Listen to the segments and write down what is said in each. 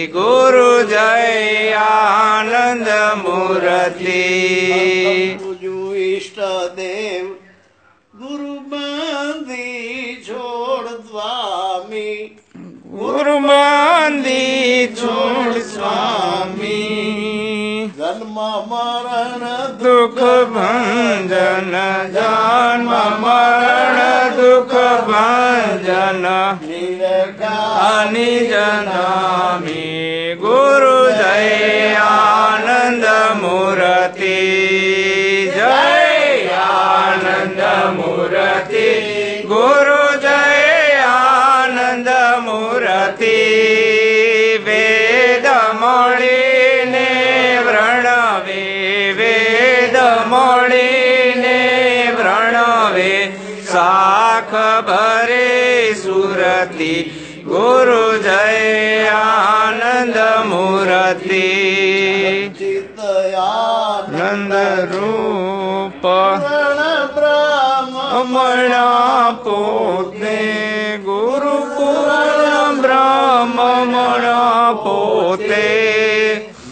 ગુરુ જય આનંદ મૂર્તિ ઈષ્ટ દેવ ગુરુ બાંધી છોડ સ્વામી ગુરુ બાંધી છોડ સ્વામી જન્મ મરણ દુઃખ ભંજન જન્મ મરણ દુઃખ ભંજન નિજ નામી ગુરુ જય આનંદ મૂર્તિ જય આનંદ મૂર્તિ ગુરુ જય આનંદ મૂર્તિ વેદ મળીને વ્રણવે વેદ મળીને વ્રણવે શાખ ભરે સુરતી ગુરુ જય આનંદ મૂર્તિ નંદ રૂપ બ્રહ્મણા પોતે ગુરુ પૂર્ણ બ્રહ્મણા પોતે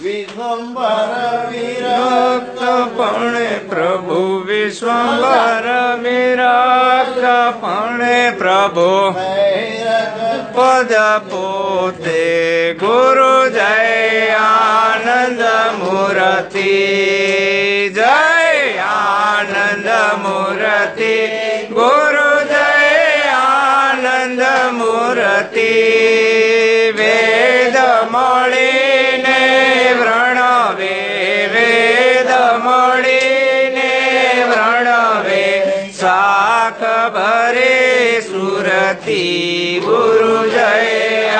વિશ્વંભર વિરક્તપણે પ્રભુ વિશ્વંભર વિરક્તપણે પ્રભુ પદ પોતે ગુરુ જય આનંદ મૂર્તિ જય આનંદ મૂર્તિ ગુરુ જય આનંદ મૂર્તિ વેદ મળીને વ્રણવે વેદ મળીને વ્રણવે શાખ ભરે સુરતી ગુરુ જય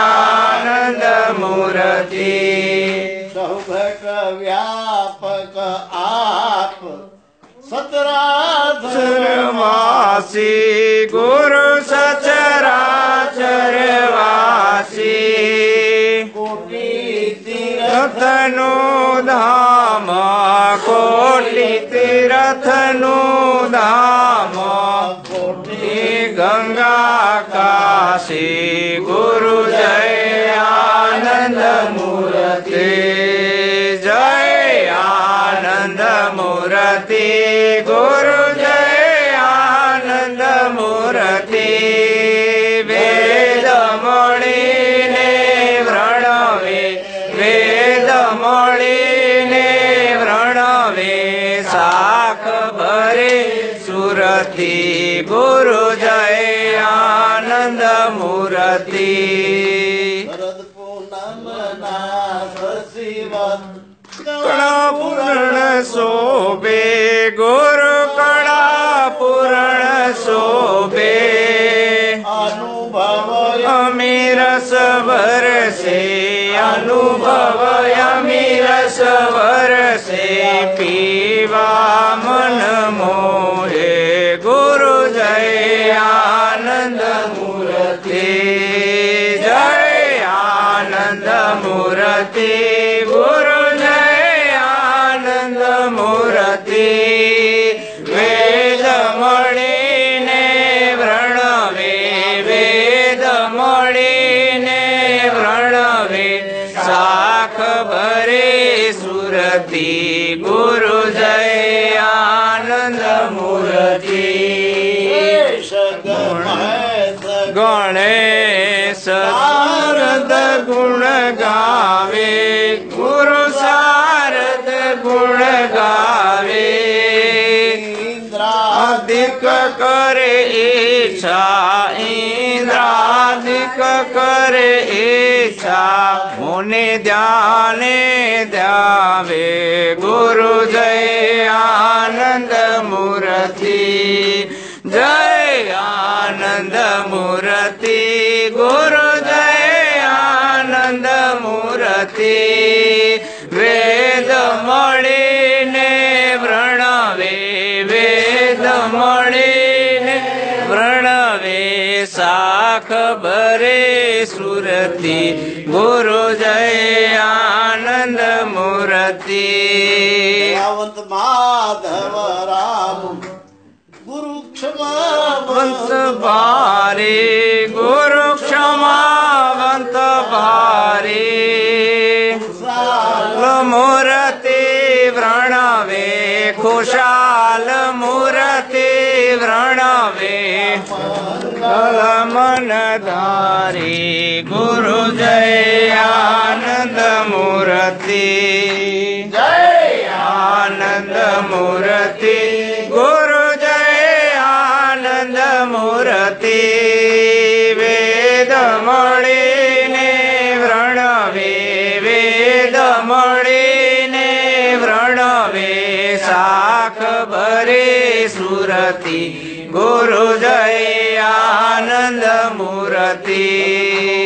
આનંદ મૂર્તિ સૌભટ વ્યાપક આપ સતરાચરવાસી ગુરુ સચરાચરવાસી કોટી તીર્થનું ધામ કોટી તીર્થનું ધામ કોટી ગંગા કાશી ગુરુ જય આનંદ મૂર્તિ જય આનંદ મૂર્તિ ગુરુ જય આનંદ મૂર્તિ વેદ મળીને વ્રણવે વેદ મળીને વ્રણવે શાખ ભરે સુરતી ગુરુ જય આનંદ મૂર્તિ શરદ પૂનમના શશિવન કળા પૂર્ણ શોભે ગુરુ કળા પૂર્ણ શોભે અનુભવ અમીરસ વરસે અનુભવ અમીરસ વરસે પીવા મન મોહે ગુરુ જય આનંદ મૂર્તિ જય આનંદ મૂર્તિ ગુરુ જય આનંદ મૂર્તિ વેદ મળીને વ્રણવે વેદ મળીને વ્રણવે શાખ ભરે સુરતી ગુરુ જય આનંદ મૂર્તિ ગણેશ શારદ ગુણ ગાવે ગુરુ શારદ ગુણ ગાવે ઇન્દ્રાધિક કરે ઈચ્છા ઇન્દ્રાધિક કરે ઈચ્છા મુનિ ધ્યાને ધ્યાવે ગુરુ જય આનંદ મૂર્તિ જય આનંદ મૂર્તિ ગુરુ જય આનંદ મૂર્તિ વેદ મળીને વ્રણવે વેદ મળીને વ્રણવે શાખ ભરે સુરતી ગુરુ જય આનંદ મૂર્તિ માધવ રામ ગુરુ ક્ષમાવંત ભારે ગુરુ ક્ષમાવંત ભારે વિશાલ મૂર્તિ વ્રણવે મંગલ મન ધારી ગુરુ જય આનંદ મૂર્તિ આનંદ મૂર્તિ ગુરુ જય આનંદ મૂર્તિ વેદ મળીને વ્રણવે વેદ મળીને વ્રણવે શાખ ભરે સુરતિ ગુરુ જય આનંદ મૂર્તિ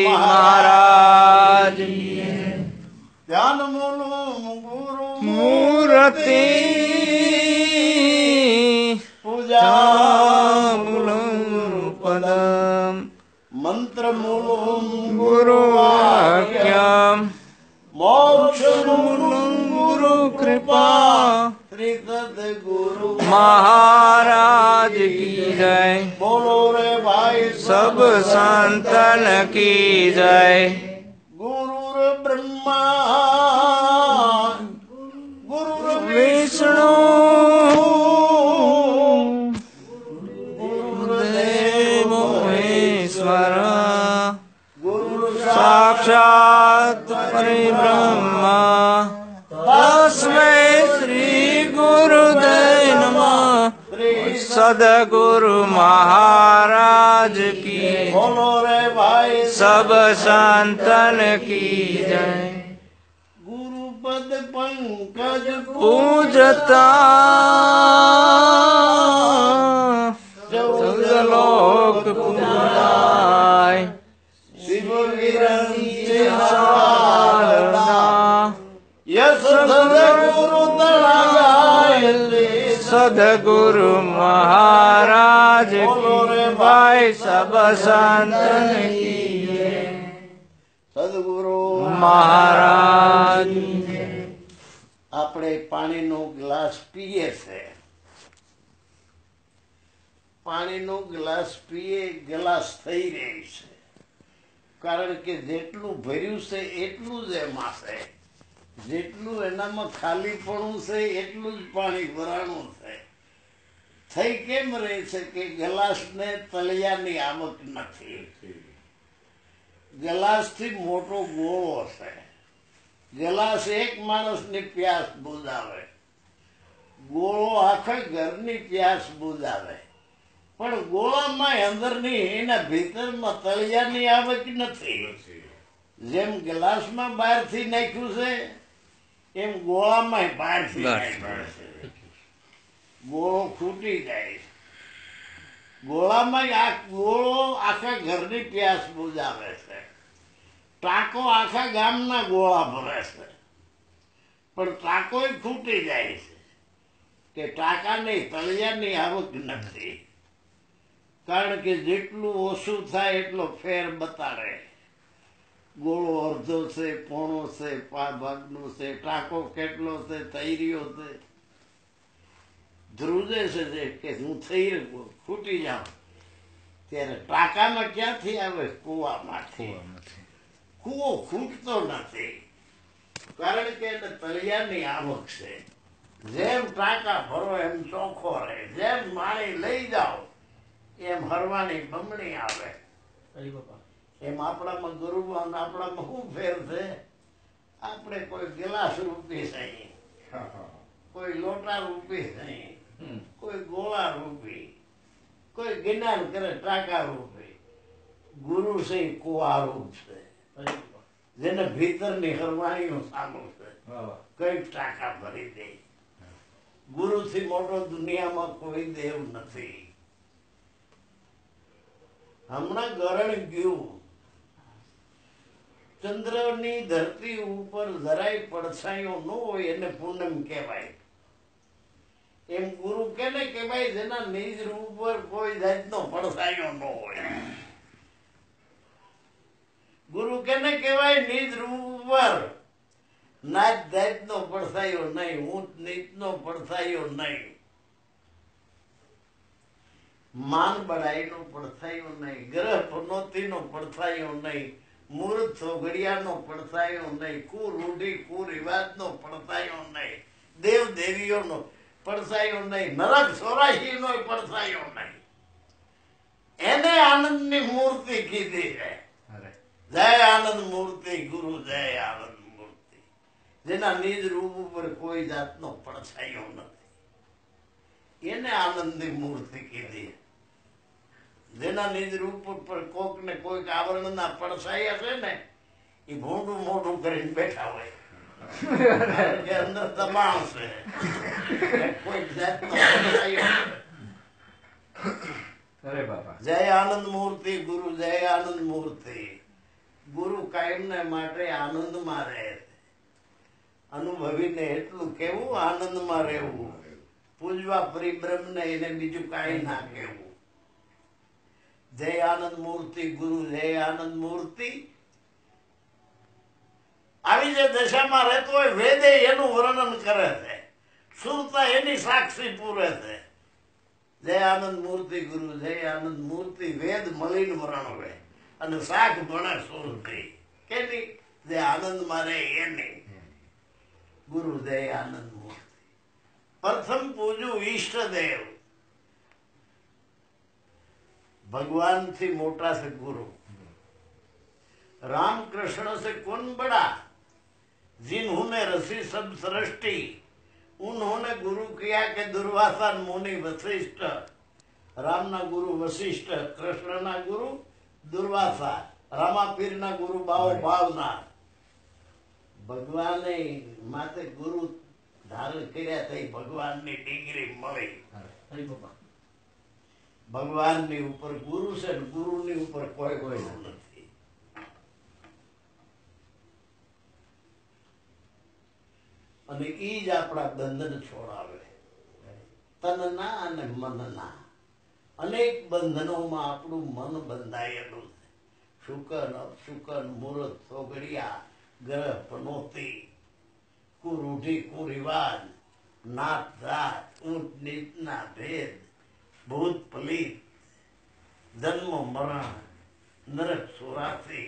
મહારાજ ધ્યાન મૂલું ગુરુ મૂર્તિ પૂજા પદમ મંત્ર મૂલું ગુરુ વાક્યમ મોક્ષ મૂલમ ગુરુ કૃપા શ્રી સદગુરુ महाराज की जय બોલો રે ભાઈ सब संतन की जय ગુરુ બ્રહ્મા ગુરુ विष्णु गुरुदेव महेश्वर ગુરુ साक्षात् परिब्रह्म तस्मै श्री गुरुदेव नमः सदगुरु महाराज की બોલો રે ભાઈ सब संतन की जय ગુરુ પદ પંકજ पूजता लोक पूजाय શિવ વિરંચી યસ સદગુરુ તળાય सदगुरु महाराज की भाई सब संतन की जय સદગુરુ महाराज આપણે પાણીનો ગ્લાસ પીએ છે પાણીનો ગ્લાસ પીએ ગ્લાસ થઈ રહી છે કારણ કે જેટલું ભર્યું છે એટલું જ એમાં છે જેટલું એનામાં ખાલીપણું છે એટલું જ પાણી ભરાણું છે થઈ કેમ રહે છે કે ગ્લાસને તળિયાની આવક નથી ગ્લાસથી મોટો ગોળો છે ગ્લાસ એક માણસની પ્યાસ બુઝાવે ગોળો આખા ઘરની પ્યાસ બુઝાવે પણ ગોળામાં અંદરની એના ભીતરમાં તળિયાની આવક નથી જેમ ગ્લાસમાં બહારથી નાખ્યું છે એમ ગોળામાં બહારથી નાખ્યું છે ગોળો ખૂટી જાય ગોળામાં આ ગોળો આખા ઘરની પ્યાસ બુઝાવે છે ટાંકો આખા ગામના ગોળા ભરે છે પણ ટાંકોય ખૂટી જાય છે કે ટાંકાની તળિયાની આવક નથી કારણ કે જેટલું ઓછું થાય એટલો ફેર બતાડે ગોળો અડધો છે પોણો છે ભાગનું છે ટાંકો કેટલો છે થઈ રહ્યો છે ધ્રુજે છે કે હું થઈ રહ્યો ખૂટી જાઉં ત્યારે ટાંકામાં ક્યાંથી આવે કૂવામાંથી કૂવો ખૂટતો નથી કારણ કે એને તળિયાની આવક છે જેમ ટાંકા ભરો એમ ચોખ્ખો રહે જેમ પાણી લઈ જાઓ એમ હરવાની બમણી આવે એમ આપણામાં ગુરુમાં આપણામાં શું ફેર છે આપણે કોઈ ગિલાસ રૂપી નહીં કોઈ લોટા રૂપી નહીં કોઈ ગોળા રૂપી કોઈ જ્ઞાન કરે ટાંકા રૂપી ગુરુ છે કુવા રૂપ છે જેને ભીતરની હરવાણીનું સામું છે કઈ ટાંકા ભરી દે ગુરુથી મોટો દુનિયામાં કોઈ દેવ નથી હમણાં ગરણ ગયું ચંદ્રની ધરતી ઉપર જરાય પડછાયો ન હોય એને પૂનમ કહેવાય એમ ગુરુ કેને કહેવાય જેના નિજ રૂપ પર કોઈ જાતનો પડછાયો ન હોય ગુરુ કેને કહેવાય નિજ રૂપ પર નાચ જાતનો પડછાયો નહીં ઊંચ નીચનો પડછાયો નહીં માન બળાઈનો પડછાયો નહીં ગ્રહ પનોતીનો પડછાયો નહીં મૂર્ત સોગડિયાનો પડછાયો નહીં કુરૂઢી કુરિવાજનો પડછાયો નહીં દેવ દેવીઓનો પડસાયો નહીં, નરક 84 નો પડસાયો નહીં. એને આનંદની મૂર્તિ કીધી છે. જય આનંદ મૂર્તિ ગુરુ, જય આનંદ મૂર્તિ. જેના નિજ રૂપ ઉપર કોઈ જાતનો પડછાયો નથી, એને આનંદની મૂર્તિ કીધી. જેના નિજ રૂપ ઉપર કોક ને કોઈક આવરણના પડછાયા છે ને, એ ભોંડું મોઢું કરીને બેઠા હોય કે અંદર દબાણ છે, કોઈ જાતનો પડછાયો. જય આનંદ મૂર્તિ ગુરુ, જય આનંદ મૂર્તિ. ગુરુ કાયમને માટે આનંદમાં રહે. અનુભવીને એટલું કેવું આનંદમાં રહેવું, પૂજવા પરિબ્રહ્મને, એને બીજું કાંઈ ના કહેવું. જય આનંદ મૂર્તિ ગુરુ, જય આનંદ મૂર્તિ. આવી જે દશામાં રહેતો હોય, વેદે એનું વર્ણન કરે છે, સુરતા એની સાક્ષી પૂરે છે. જય આનંદ મૂર્તિ ગુરુ, જય આનંદ મૂર્તિ. વેદ મલિન વર્ણવે અને શાખ ભણે સુરતી. કેની? જે આનંદ મારે એની. ગુરુ જય આનંદ મૂર્તિ. પ્રથમ પૂજ્યું ઈષ્ટદેવ. भगवान से मोटा से गुरु. राम कृष्ण से कौन बड़ा? जिन्होंने रसी सब सृष्टि, उन्होंने गुरु किया के दुर्वासा मुनि वशिष्ठ. राम ना गुरु वशिष्ठ, कृष्ण ना गुरु दुर्वासा, रामापीर ना गुरु भाव भावना. भगवान माते गुरु धारण કર્યા થઈ, ભગવાનની ડિગ્રી મળી. ભગવાનની ઉપર ગુરુ છે, ગુરુની ઉપર કોઈ નથી. અને ઈ જ આપણા બંધન છોડાવે. તનના અને મનના અનેક બંધનોમાં આપણું મન બંધાયેલું છે. શુકન, અપશુકન, મુહૂર્ત, સોગડિયા, ગ્રહ, પનોતી, કુરૂઢી, કુરિવાજ, નાત જાત, ઊંચ નીચના ભેદ, ભૂત પલિત, જન્મ મરણ, નરક 84,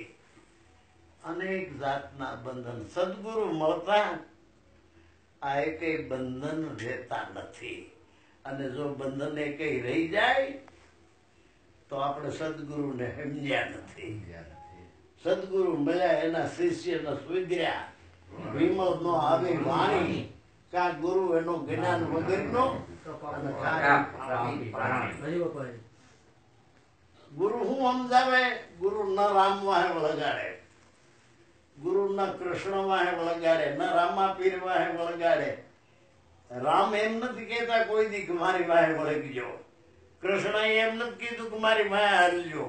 અનેક જાતના બંધન. સદગુરુ મળતા આ એકેય બંધન રહેતા નથી. અને જો બંધન એકેય રહી જાય તો આપણે સદગુરુને સમજ્યા નથી. સદગુરુ મળ્યા, એના શિષ્યને સ્વીગ્ર્યા. વિમલ નો આવી વાણી, કા ગુરુ એનો જ્ઞાન વગરનો. ગુરુ શું સમજાવે? ગુરુ ન રામ વાહે વળગાડે, ગુરુ ન કૃષ્ણ વાહે વળગાડે, ન રામાપીર વાહે વળગાડે. રામ એમ નથી કહેતા કોઈ દી કે મારી વાહે વળગજો. કૃષ્ણ એમ નથી કીધું કે મારી વાહે હાલજો.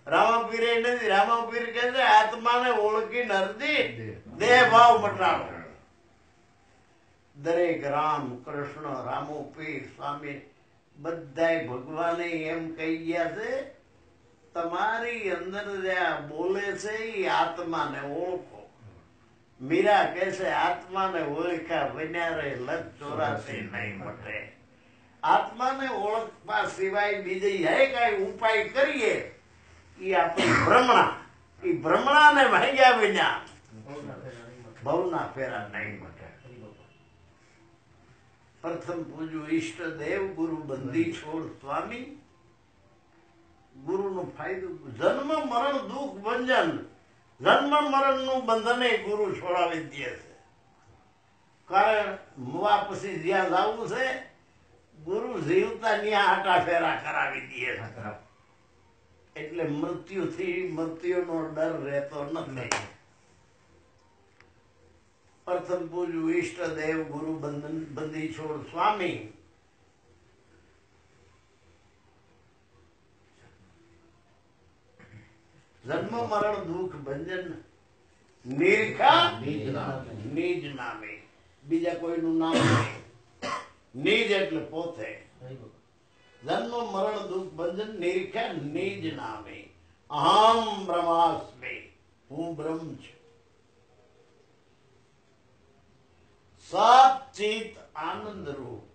રામાપીર એ નથી. રામાપીર કહે છે આત્માને ઓળખી નરદી દેહ ભાવ મટાડો. દરેક રામ, કૃષ્ણ, રામો પીર, સ્વામી બધાય ભગવાને એમ કહી ગયા છે તમારી અંદર જે આ બોલે છે એ આત્માને ઓળખો. મીરા કહે છે આત્માને ઓળખ્યા વિના રે લગ 84 નહીં મટે. આત્માને ઓળખવા સિવાય બીજી હે કઈ ઉપાય કરીએ એ આપણી ભ્રમણા. એ ભ્રમણાને ભાગ્યા વિના ભવના ફેરા નહીં મટે. પ્રથમ પૂજ્યું ઈષ્ટદેવ ગુરુ, બંધી છોડ સ્વામી. ગુરુ નો ફાયદો જન્મ મરણ દુઃખ ભંજન. જન્મ મરણ નું બંધન એ ગુરુ છોડાવી દે છે. કારણ મુવા પછી જ્યાં જવું છે ગુરુ જીવતા ત્યાં આટા ફેરા કરાવી દે છે. એટલે મૃત્યુનો ડર રહેતો નથી. પ્રથમ પૂજ્યું ઈષ્ટદેવ ગુરુ, બંધી છોડ સ્વામી. જન્મ મરણ દુઃખ ભંજન નિરખા નિજ નામે. બીજા કોઈનું નામ નહીં. નિજ એટલે પોતે. જન્મ મરણ દુઃખ ભંજન નિરખા નિજ નામે. અહમ બ્રહ્માસ્મિ, હું બ્રહ્મ છું. સચિત આનંદ રૂપ.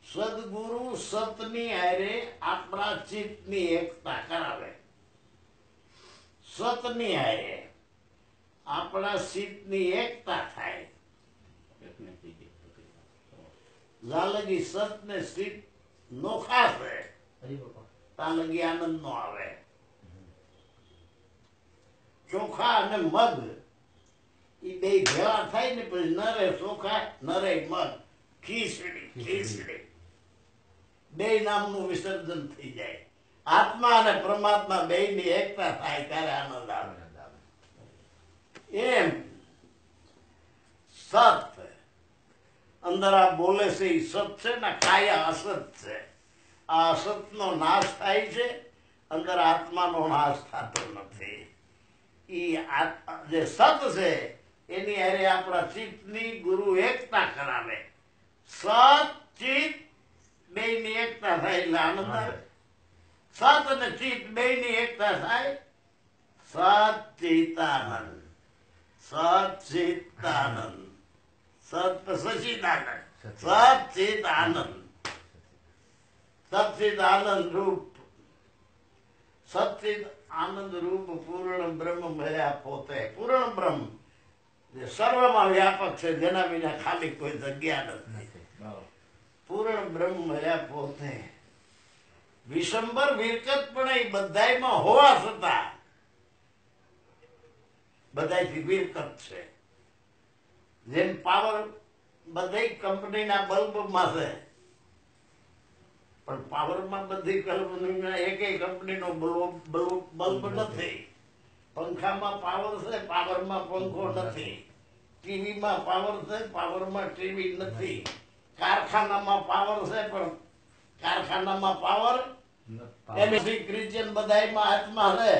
સદગુરુ સતની હારે આપણા ચિત્તની એકતા કરાવે. સતની હારે આપણા ચિત્તની એકતા થાય. જ્યાં લગી સત ને ચિત્ત નોખા છે ત્યાં લગી આનંદ નો આવે. ચોખા અને મગ એ બે ભેળા થાય ને પછી ન રે ચોખા ન રે મગ, ખીચડી બે નામનું વિસર્જન થઈ જાય. આત્મા અને પરમાત્મા બે ની એકતા થાય ત્યારે આનંદ આવે. એમ સત અંદર આ બોલે છે એ સત છે ને કાયા અસત છે. આ અસત નો નાશ થાય છે, અંદર આત્માનો નાશ થતો નથી. જે સત છે એની હારે આપણા ચિત્તની ગુરુ એકતા કરાવે. સત ચિત્ત બે ની એકતા થાય એટલે આનંદ આવે. સત અને ચિત્ત બે ની એકતા થાય સચિતાનંદ. સચિતાનંદ સચિદાનંદ સચિદાનંદ સચિદાનંદ રૂપ સચિદ આનંદ રૂપ પૂર્ણ બ્રહ્મ મળ્યા પોતે. પૂર્ણ બ્રહ્મ જે સર્વમાં વ્યાપક છે, જેના વિના ખાલી કોઈ જગ્યા નથી. પૂર્ણ બ્રહ્મ મળ્યા પોતે. વિશંબર વિરકત પણ એ બધાયમાં હોવા છતાં બધાયથી વિરકત છે. જેમ પાવર બધી કંપનીના બલ્બમાં છે, પણ પાવરમાં બધી કંપનીના એકેય કંપનીનો બલ્બ નથી. પંખામાં પાવર છે, પાવરમાં પંખો નથી. ટીવીમાં પાવર છે, પાવરમાં ટીવી નથી. કારખાનામાં પાવર છે, પણ કારખાનામાં પાવર ક્રિશ્ચિયન બધાયમાં હાથમાં છે,